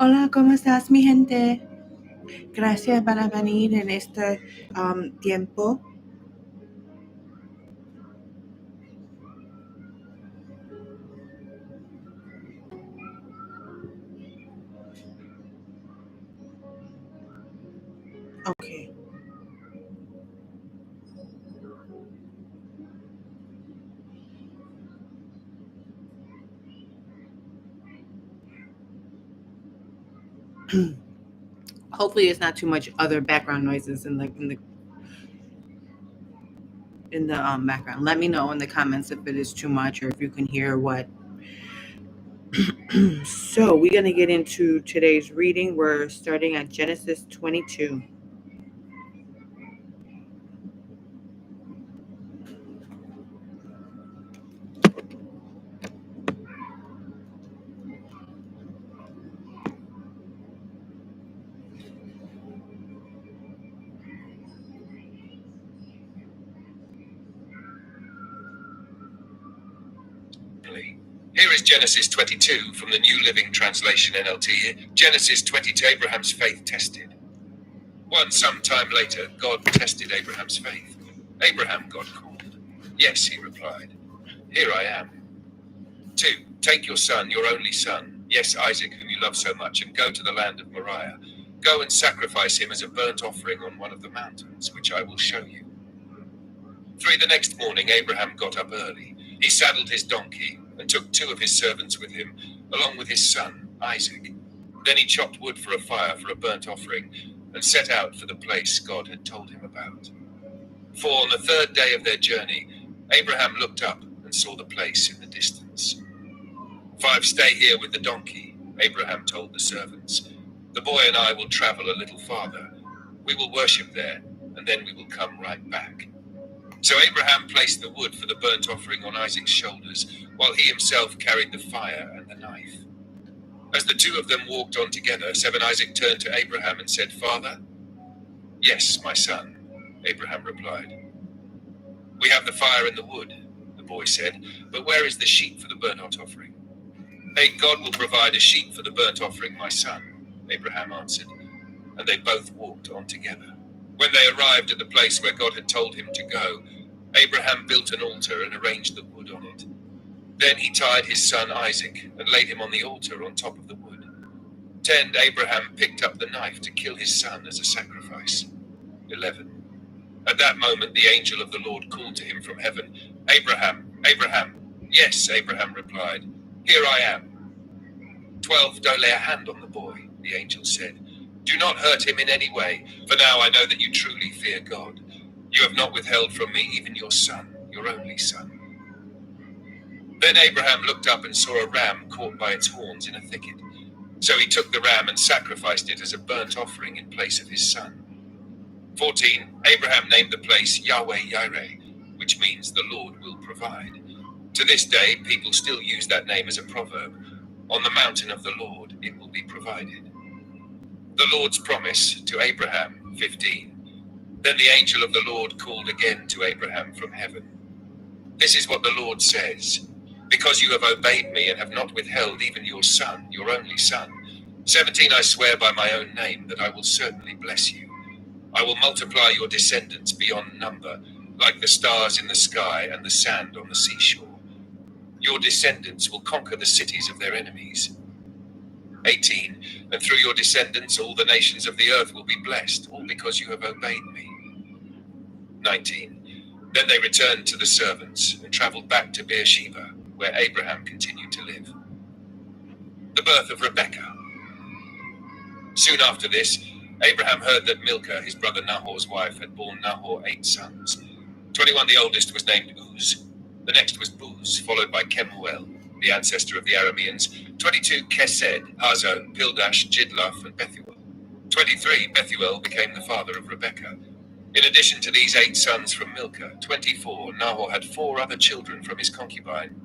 Hola, ¿cómo estás, mi gente? Gracias por venir en este tiempo. Okay. Hopefully, it's not too much other background noises in the background. Let me know in the comments if it is too much or if you can hear what. So we're gonna get into today's reading. We're starting at Genesis 22. Here is Genesis 22 from the New Living Translation NLT. Genesis 22, Abraham's faith tested. Some time later, God tested Abraham's faith. Abraham, God called. Yes, he replied. Here I am. 2, take your son, your only son, yes, Isaac, whom you love so much, and go to the land of Moriah. Go and sacrifice him as a burnt offering on one of the mountains, which I will show you. 3, the next morning, Abraham got up early. He saddled his donkey and took 2 of his servants with him, along with his son, Isaac. Then he chopped wood for a fire for a burnt offering and set out for the place God had told him about. 4, on the 3rd day of their journey, Abraham looked up and saw the place in the distance. 5, stay here with the donkey, Abraham told the servants. The boy and I will travel a little farther. We will worship there, and then we will come right back. So Abraham placed the wood for the burnt offering on Isaac's shoulders, while he himself carried the fire and the knife. As the 2 of them walked on together, 7, Isaac turned to Abraham and said, Father? Yes, my son, Abraham replied. We have the fire and the wood, the boy said, but where is the sheep for the burnt offering? God will provide a sheep for the burnt offering, my son, Abraham answered, and they both walked on together. When they arrived at the place where God had told him to go, Abraham built an altar and arranged the wood on it. Then he tied his son Isaac and laid him on the altar on top of the wood. 10, Abraham picked up the knife to kill his son as a sacrifice. 11. At that moment, the angel of the Lord called to him from heaven, Abraham, Abraham. Yes, Abraham replied, here I am. 12, don't lay a hand on the boy, the angel said. Do not hurt him in any way, for now I know that you truly fear God. You have not withheld from me even your son, your only son. Then Abraham looked up and saw a ram caught by its horns in a thicket. So he took the ram and sacrificed it as a burnt offering in place of his son. 14, Abraham named the place Yahweh-Yireh, which means the Lord will provide. To this day, people still use that name as a proverb. On the mountain of the Lord, it will be provided. The Lord's promise to Abraham, 15. Then the angel of the Lord called again to Abraham from heaven. This is what the Lord says. Because you have obeyed me and have not withheld even your son, your only son. 17, I swear by my own name that I will certainly bless you. I will multiply your descendants beyond number, like the stars in the sky and the sand on the seashore. Your descendants will conquer the cities of their enemies. 18, and through your descendants all the nations of the earth will be blessed, all because you have obeyed me. 19, then they returned to the servants and traveled back to Beersheba, where Abraham continued to live. The birth of Rebekah. Soon after this, Abraham heard that Milcah, his brother Nahor's wife, had borne Nahor 8 sons. 21, the oldest, was named Uz. The next was Buz, followed by Kemuel, the ancestor of the Arameans. 22, Kesed, Hazo, Pildash, Jidlaph, and Bethuel. 23, Bethuel became the father of Rebekah. In addition to these 8 sons from Milcah, 24, Nahor had 4 other children from his concubine,